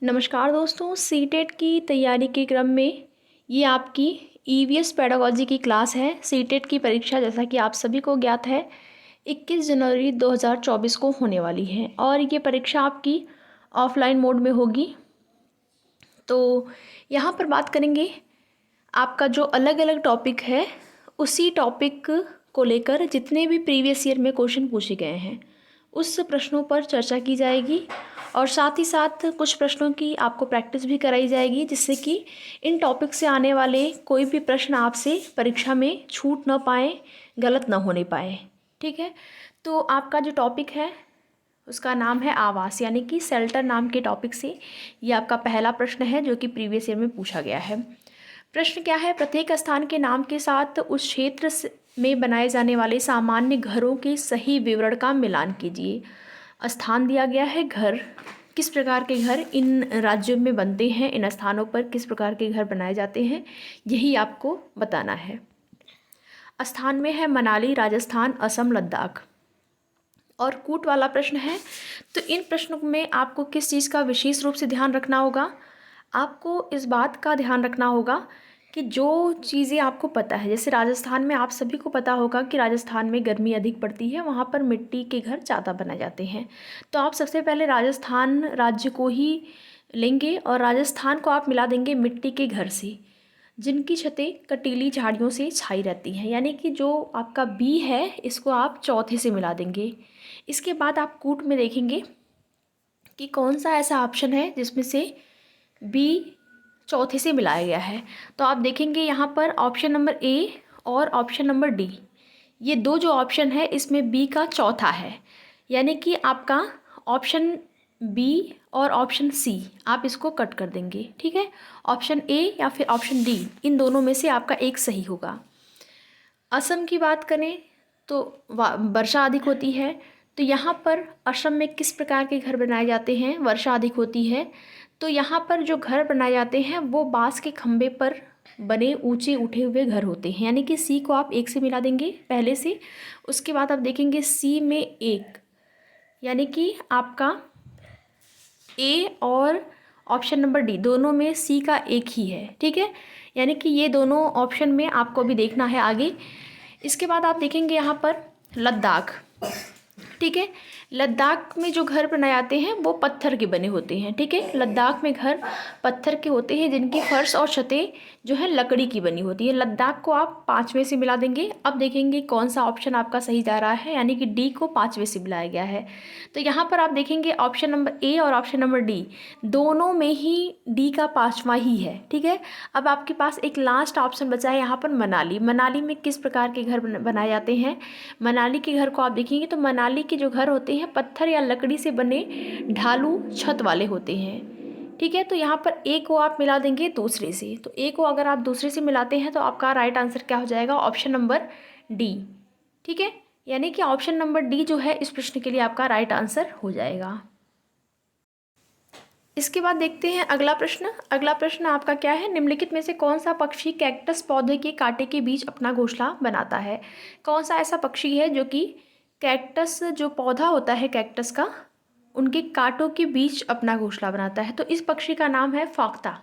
नमस्कार दोस्तों, सीटेट की तैयारी के क्रम में ये आपकी ईवीएस पेडागोजी की क्लास है। सीटेट की परीक्षा जैसा कि आप सभी को ज्ञात है 21 जनवरी 2024 को होने वाली है और ये परीक्षा आपकी ऑफलाइन मोड में होगी। तो यहाँ पर बात करेंगे आपका जो अलग अलग टॉपिक है उसी टॉपिक को लेकर जितने भी प्रीवियस ईयर में क्वेश्चन पूछे गए हैं उस प्रश्नों पर चर्चा की जाएगी और साथ ही साथ कुछ प्रश्नों की आपको प्रैक्टिस भी कराई जाएगी, जिससे कि इन टॉपिक से आने वाले कोई भी प्रश्न आपसे परीक्षा में छूट ना पाए, गलत ना होने पाए। ठीक है, तो आपका जो टॉपिक है उसका नाम है आवास, यानी कि शेल्टर नाम के टॉपिक से ये आपका पहला प्रश्न है जो कि प्रीवियस ईयर में पूछा गया है। प्रश्न क्या है? प्रत्येक स्थान के नाम के साथ उस क्षेत्र में बनाए जाने वाले सामान्य घरों के सही विवरण का मिलान कीजिए। स्थान दिया गया है, घर, किस प्रकार के घर इन राज्यों में बनते हैं, इन स्थानों पर किस प्रकार के घर बनाए जाते हैं, यही आपको बताना है। स्थान में है मनाली, राजस्थान, असम, लद्दाख। और कूट वाला प्रश्न है, तो इन प्रश्नों में आपको किस चीज़ का विशेष रूप से ध्यान रखना होगा? आपको इस बात का ध्यान रखना होगा कि जो चीज़ें आपको पता है, जैसे राजस्थान में आप सभी को पता होगा कि राजस्थान में गर्मी अधिक पड़ती है, वहाँ पर मिट्टी के घर ज़्यादा बनाए जाते हैं। तो आप सबसे पहले राजस्थान राज्य को ही लेंगे और राजस्थान को आप मिला देंगे मिट्टी के घर से, जिनकी छतें कटीली झाड़ियों से छाई रहती हैं, यानी कि जो आपका बी है इसको आप चौथे से मिला देंगे। इसके बाद आप कूट में देखेंगे कि कौन सा ऐसा ऑप्शन है जिसमें से बी चौथे से मिलाया गया है। तो आप देखेंगे यहाँ पर ऑप्शन नंबर ए और ऑप्शन नंबर डी, ये दो जो ऑप्शन है इसमें बी का चौथा है, यानी कि आपका ऑप्शन बी और ऑप्शन सी आप इसको कट कर देंगे। ठीक है, ऑप्शन ए या फिर ऑप्शन डी, इन दोनों में से आपका एक सही होगा। असम की बात करें तो वर्षा अधिक होती है, तो यहाँ पर असम में किस प्रकार के घर बनाए जाते हैं? वर्षा अधिक होती है तो यहाँ पर जो घर बनाए जाते हैं वो बांस के खंभे पर बने ऊंचे उठे हुए घर होते हैं, यानी कि सी को आप एक से मिला देंगे पहले से। उसके बाद आप देखेंगे सी में एक, यानी कि आपका ए और ऑप्शन नंबर डी दोनों में सी का एक ही है। ठीक है, यानी कि ये दोनों ऑप्शन में आपको भी देखना है आगे। इसके बाद आप देखेंगे यहाँ पर लद्दाख। ठीक है, लद्दाख में जो घर बनाए जाते हैं वो पत्थर के बने होते हैं। ठीक है, लद्दाख में घर पत्थर के होते हैं जिनकी फर्श और छतें जो है लकड़ी की बनी होती है। लद्दाख को आप पाँचवें से मिला देंगे। अब देखेंगे कौन सा ऑप्शन आपका सही जा रहा है, यानी कि डी को पाँचवें से मिलाया गया है। तो यहाँ पर आप देखेंगे ऑप्शन नंबर ए और ऑप्शन नंबर डी दोनों में ही डी का पाँचवा ही है। ठीक है, अब आपके पास एक लास्ट ऑप्शन बचा है यहाँ पर मनाली। मनाली में किस प्रकार के घर बनाए जाते हैं? मनाली के घर को आप देखेंगे तो मनाली के जो घर होते हैं पत्थर या लकड़ी से बने ढालू छत वाले होते हैं। ठीक है, तो यहाँ पर ए को आप मिला देंगे दूसरे से, तो ए को अगर आप दूसरे से मिलाते हैं तो आपका राइट आंसर क्या हो जाएगा? Option number D. ठीक है, यानी कि ऑप्शन नंबर डी जो है इस प्रश्न के लिए आपका राइट आंसर हो जाएगा। इसके बाद देखते हैं अगला प्रश्न। अगला प्रश्न आपका क्या है? निम्नलिखित में से कौन सा पक्षी कैक्टस पौधे के कांटे के बीच अपना घोंसला बनाता है? कौन सा ऐसा पक्षी है जो कि कैक्टस जो पौधा होता है कैक्टस का, उनके कांटों के बीच अपना घोंसला बनाता है? तो इस पक्षी का नाम है फाख्ता।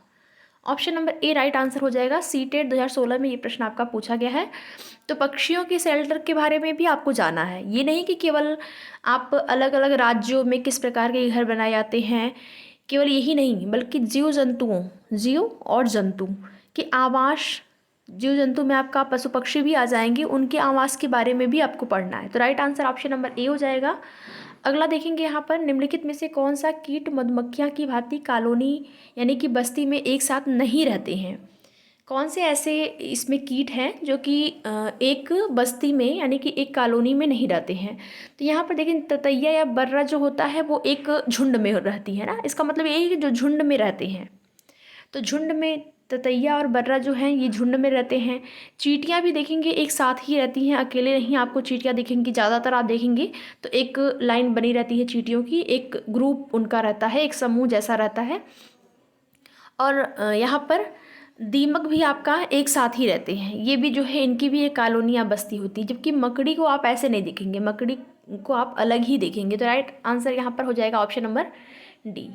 Option number A right answer हो जाएगा। सीटेट 2016 में ये प्रश्न आपका पूछा गया है। तो पक्षियों के शेल्टर के बारे में भी आपको जाना है, ये नहीं कि केवल आप अलग अलग राज्यों में किस प्रकार के घर बनाए जाते हैं, केवल यही नहीं बल्कि जीव जंतुओं, जीव और जंतु के आवास, जीव जंतु में आपका पशु पक्षी भी आ जाएंगे, उनके आवास के बारे में भी आपको पढ़ना है। तो राइट आंसर ऑप्शन नंबर ए हो जाएगा। अगला देखेंगे यहाँ पर निम्नलिखित में से कौन सा कीट मधुमक्खियाँ की भांति कॉलोनी यानी कि बस्ती में एक साथ नहीं रहते हैं? कौन से ऐसे इसमें कीट हैं जो कि एक बस्ती में यानी कि एक कॉलोनी में नहीं रहते हैं? तो यहाँ पर देखिए ततैया या बर्रा जो होता है वो एक झुंड में रहती है ना, इसका मतलब यही है कि जो झुंड में रहते हैं। तो झुंड में ततैया और बर्रा जो हैं ये झुंड में रहते हैं। चींटियाँ भी देखेंगे एक साथ ही रहती हैं, अकेले नहीं आपको चींटियाँ दिखेंगी। ज़्यादातर आप देखेंगे तो एक लाइन बनी रहती है चींटियों की, एक ग्रुप उनका रहता है, एक समूह जैसा रहता है। और यहाँ पर दीमक भी आपका एक साथ ही रहते हैं, ये भी जो है इनकी भी एक कॉलोनी या बस्ती होती है। जबकि मकड़ी को आप ऐसे नहीं देखेंगे, मकड़ी को आप अलग ही देखेंगे। तो राइट आंसर यहाँ पर हो जाएगा ऑप्शन नंबर डी।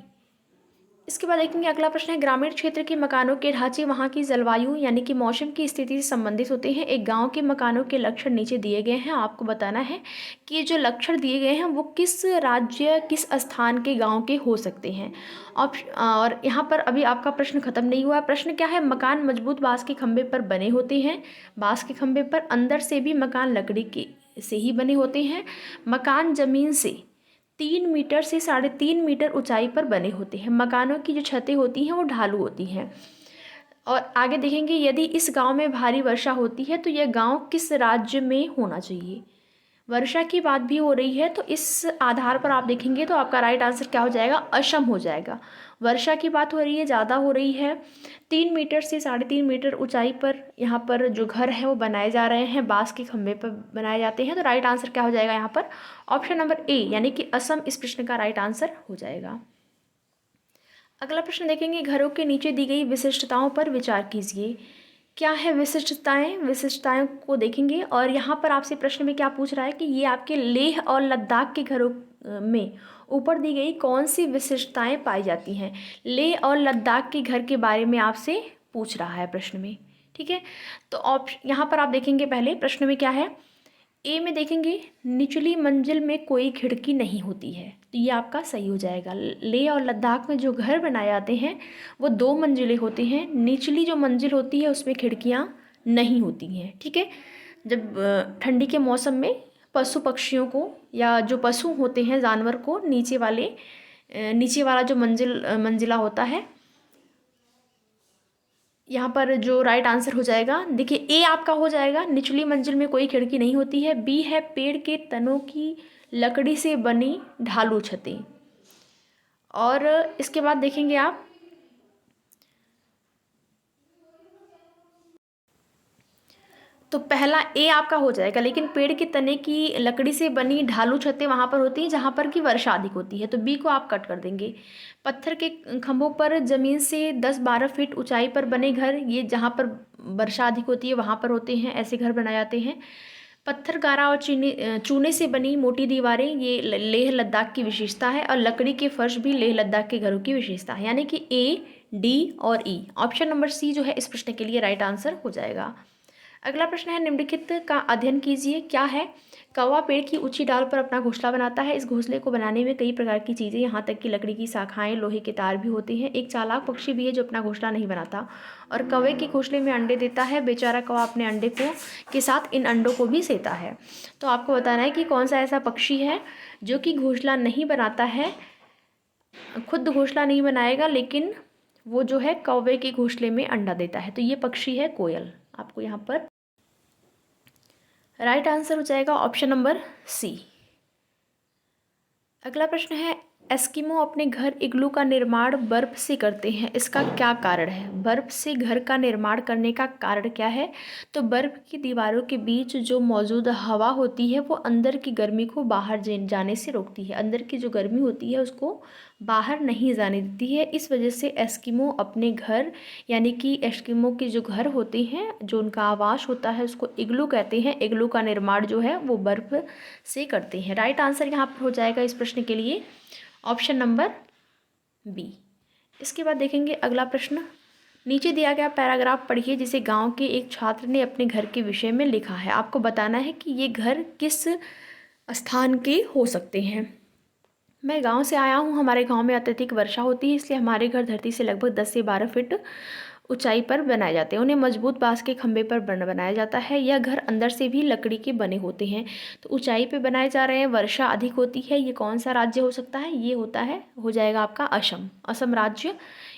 इसके बाद देखेंगे अगला प्रश्न है, ग्रामीण क्षेत्र के मकानों के ढांचे वहाँ की जलवायु यानी कि मौसम की स्थिति से संबंधित होते हैं। एक गांव के मकानों के लक्षण नीचे दिए गए हैं, आपको बताना है कि ये जो लक्षण दिए गए हैं वो किस राज्य किस स्थान के गांव के हो सकते हैं। और यहाँ पर अभी आपका प्रश्न खत्म नहीं हुआ। प्रश्न क्या है, मकान मजबूत बांस के खंभे पर बने होते हैं। बांस के खंभे पर अंदर से भी मकान लकड़ी के से ही बने होते हैं। मकान जमीन से 3 मीटर से 3.5 मीटर ऊंचाई पर बने होते हैं। मकानों की जो छतें होती हैं वो ढालू होती हैं। और आगे देखेंगे, यदि इस गांव में भारी वर्षा होती है तो यह गांव किस राज्य में होना चाहिए। वर्षा की बात भी हो रही है तो इस आधार पर आप देखेंगे तो आपका राइट आंसर क्या हो जाएगा, असम हो जाएगा। वर्षा की बात हो रही है, ज़्यादा हो रही है, 3 मीटर से 3.5 मीटर ऊंचाई पर यहाँ पर जो घर है वो बनाए जा रहे हैं, बांस के खंभे पर बनाए जाते हैं। तो राइट आंसर क्या हो जाएगा यहाँ पर, ऑप्शन नंबर ए यानी कि असम इस प्रश्न का राइट आंसर हो जाएगा। अगला प्रश्न देखेंगे, घरों के नीचे दी गई विशिष्टताओं पर विचार कीजिए। क्या है विशिष्टताएं, विशिष्टताओं को देखेंगे। और यहाँ पर आपसे प्रश्न में क्या पूछ रहा है कि ये आपके लेह और लद्दाख के घरों में ऊपर दी गई कौन सी विशिष्टताएं पाई जाती हैं। लेह और लद्दाख के घर के बारे में आपसे पूछ रहा है प्रश्न में, ठीक है। तो ऑप्शन यहाँ पर आप देखेंगे, पहले प्रश्न में क्या है, ए में देखेंगे निचली मंजिल में कोई खिड़की नहीं होती है, तो ये आपका सही हो जाएगा। लेह और लद्दाख में जो घर बनाए जाते हैं वो 2 मंजिलें होती हैं, निचली जो मंजिल होती है उसमें खिड़कियाँ नहीं होती हैं, ठीक है। जब ठंडी के मौसम में पशु पक्षियों को या जो पशु होते हैं जानवर को नीचे वाला जो मंजिला होता है, यहाँ पर जो राइट आंसर हो जाएगा, देखिए ए आपका हो जाएगा, निचली मंजिल में कोई खिड़की नहीं होती है। बी है पेड़ के तनों की लकड़ी से बनी ढालू छतें। और इसके बाद देखेंगे आप, तो पहला ए आपका हो जाएगा, लेकिन पेड़ के तने की लकड़ी से बनी ढालू छतें वहाँ पर होती हैं जहाँ पर की वर्षा अधिक होती है, तो बी को आप कट कर देंगे। पत्थर के खंभों पर ज़मीन से 10-12 फीट ऊंचाई पर बने घर, ये जहाँ पर वर्षा अधिक होती है वहाँ पर होते हैं, ऐसे घर बनाए जाते हैं। पत्थर गारा और चूने से बनी मोटी दीवारें, ये लेह लद्दाख की विशेषता है। और लकड़ी के फर्श भी लेह लद्दाख के घरों की विशेषता है, यानी कि ए, डी और ई, ऑप्शन नंबर सी जो है इस प्रश्न के लिए राइट आंसर हो जाएगा। अगला प्रश्न है, निम्नलिखित का अध्ययन कीजिए। क्या है, कौवा पेड़ की ऊंची डाल पर अपना घोंसला बनाता है। इस घोंसले को बनाने में कई प्रकार की चीज़ें, यहाँ तक कि लकड़ी की शाखाएं, लोहे के तार भी होते हैं। एक चालाक पक्षी भी है जो अपना घोंसला नहीं बनाता और कौवे के घोंसले में अंडे देता है। बेचारा कौवा अपने अंडे को के साथ इन अंडों को भी सेता है। तो आपको बताना है कि कौन सा ऐसा पक्षी है जो कि घोंसला नहीं बनाता है, खुद घोंसला नहीं बनाएगा, लेकिन वो जो है कौवे के घोंसले में अंडा देता है। तो ये पक्षी है कोयल। आपको यहाँ पर राइट आंसर हो जाएगा ऑप्शन नंबर सी। अगला प्रश्न है, एस्किमो अपने घर इग्लू का निर्माण बर्फ से करते हैं, इसका क्या कारण है। बर्फ से घर का निर्माण करने का कारण क्या है। तो बर्फ की दीवारों के बीच जो मौजूद हवा होती है वो अंदर की गर्मी को बाहर जाने से रोकती है, अंदर की जो गर्मी होती है उसको बाहर नहीं जाने देती है। इस वजह से एस्किमो अपने घर यानी कि एस्किमो के जो घर होते हैं, जो उनका आवास होता है उसको इग्लू कहते हैं। इग्लू का निर्माण जो है वो बर्फ से करते हैं। राइट आंसर यहाँ पर हो जाएगा इस प्रश्न के लिए ऑप्शन नंबर बी। इसके बाद देखेंगे अगला प्रश्न, नीचे दिया गया पैराग्राफ पढ़िए जिसे गांव के एक छात्र ने अपने घर के विषय में लिखा है। आपको बताना है कि ये घर किस स्थान के हो सकते हैं। मैं गांव से आया हूँ, हमारे गांव में अत्यधिक वर्षा होती है, इसलिए हमारे घर धरती से लगभग 10 से 12 फीट ऊंचाई पर बनाए जाते हैं। उन्हें मजबूत बांस के खंभे पर बनाया जाता है। यह घर अंदर से भी लकड़ी के बने होते हैं। तो ऊंचाई पे बनाए जा रहे हैं, वर्षा अधिक होती है। ये कौन सा राज्य हो सकता है, ये हो जाएगा आपका असम, असम राज्य।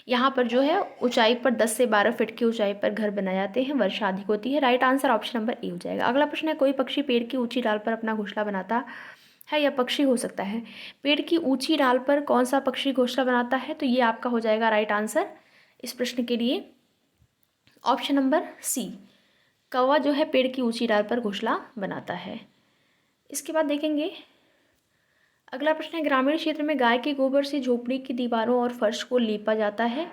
यहाँ पर जो है ऊंचाई पर 10 से 12 फीट की ऊंचाई पर घर बनाए जाते हैं, वर्षा अधिक होती है। राइट आंसर ऑप्शन नंबर ए हो जाएगा। अगला प्रश्न है, कोई पक्षी पेड़ की ऊंची डाल पर अपना घोंसला बनाता है या पक्षी हो सकता है। पेड़ की ऊंची डाल पर कौन सा पक्षी घोंसला बनाता है, तो ये आपका हो जाएगा राइट आंसर इस प्रश्न के लिए ऑप्शन नंबर सी। कौवा जो है पेड़ की ऊंची डाल पर घोंसला बनाता है। इसके बाद देखेंगे अगला प्रश्न है, ग्रामीण क्षेत्र में गाय के गोबर से झोपड़ी की दीवारों और फर्श को लीपा जाता है।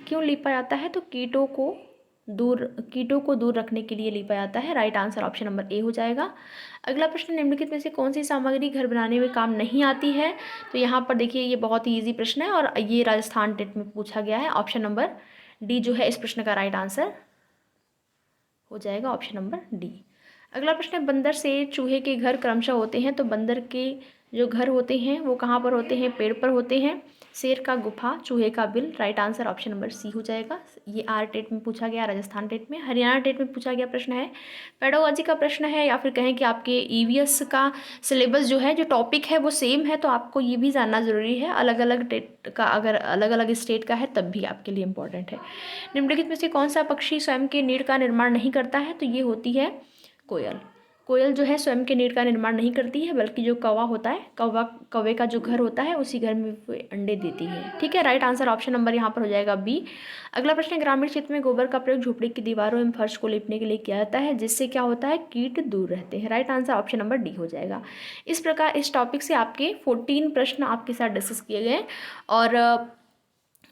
क्यों लीपा जाता है, तो कीटों को दूर रखने के लिए लिपा जाता है। राइट आंसर ऑप्शन नंबर ए हो जाएगा। अगला प्रश्न, निम्नलिखित में से कौन सी सामग्री घर बनाने में काम नहीं आती है? तो यहाँ पर देखिए ये बहुत ही ईजी प्रश्न है और ये राजस्थान टेट में पूछा गया है। ऑप्शन नंबर डी जो है इस प्रश्न का राइट आंसर हो जाएगा, ऑप्शन नंबर डी। अगला प्रश्न है, बंदर से चूहे के घर क्रमशः होते हैं, तो बंदर के जो घर होते हैं वो कहाँ पर होते हैं? पेड़ पर होते हैं। शेर का गुफा, चूहे का बिल। Right answer option number C हो जाएगा। ये आर टेट में पूछा गया, राजस्थान टेट में। हरियाणा टेट में पूछा गया प्रश्न है, पेडागोजी का प्रश्न है, या फिर कहें कि आपके ईवीएस का सिलेबस जो है, जो टॉपिक है वो सेम है, तो आपको ये भी जानना ज़रूरी है। अलग अलग टेट का, अगर अलग अलग स्टेट का है तब भी आपके लिए इम्पोर्टेंट है। निम्नलिखित में से कौन सा पक्षी स्वयं के नीड़ का निर्माण नहीं करता है? तो ये होती है कोयल। कोयल जो है स्वयं के नीड़ का निर्माण नहीं करती है, बल्कि जो कौवा होता है, कौवे का जो घर होता है उसी घर में वो अंडे देती है। ठीक है, राइट आंसर ऑप्शन नंबर यहाँ पर हो जाएगा बी। अगला प्रश्न है, ग्रामीण क्षेत्र में गोबर का प्रयोग झोपड़ी की दीवारों एवं फर्श को लिपने के लिए किया जाता है, जिससे क्या होता है? कीट दूर रहते हैं। Right answer option number D हो जाएगा। इस प्रकार इस टॉपिक से आपके 14 प्रश्न आपके साथ डिस्कस किए गए और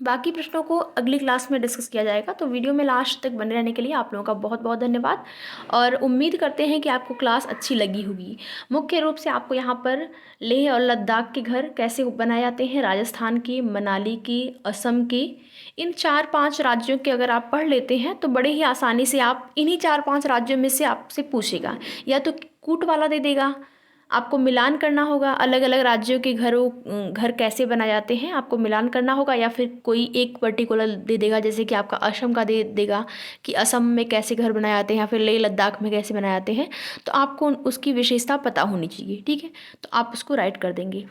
बाकी प्रश्नों को अगली क्लास में डिस्कस किया जाएगा। तो वीडियो में लास्ट तक बने रहने के लिए आप लोगों का बहुत बहुत धन्यवाद और उम्मीद करते हैं कि आपको क्लास अच्छी लगी होगी। मुख्य रूप से आपको यहाँ पर लेह और लद्दाख के घर कैसे बनाए जाते हैं, राजस्थान की, मनाली की, असम की, इन 4-5 राज्यों के अगर आप पढ़ लेते हैं तो बड़े ही आसानी से आप इन्हीं 4-5 राज्यों में से आपसे पूछेगा, या तो कूट वाला दे देगा, आपको मिलान करना होगा, अलग अलग राज्यों के घर कैसे बनाए जाते हैं आपको मिलान करना होगा, या फिर कोई एक पर्टिकुलर दे देगा, जैसे कि आपका असम का दे देगा कि असम में कैसे घर बनाए जाते हैं, या फिर लेह लद्दाख में कैसे बनाए जाते हैं। तो आपको उसकी विशेषता पता होनी चाहिए। ठीक है, तो आप उसको राइट कर देंगे।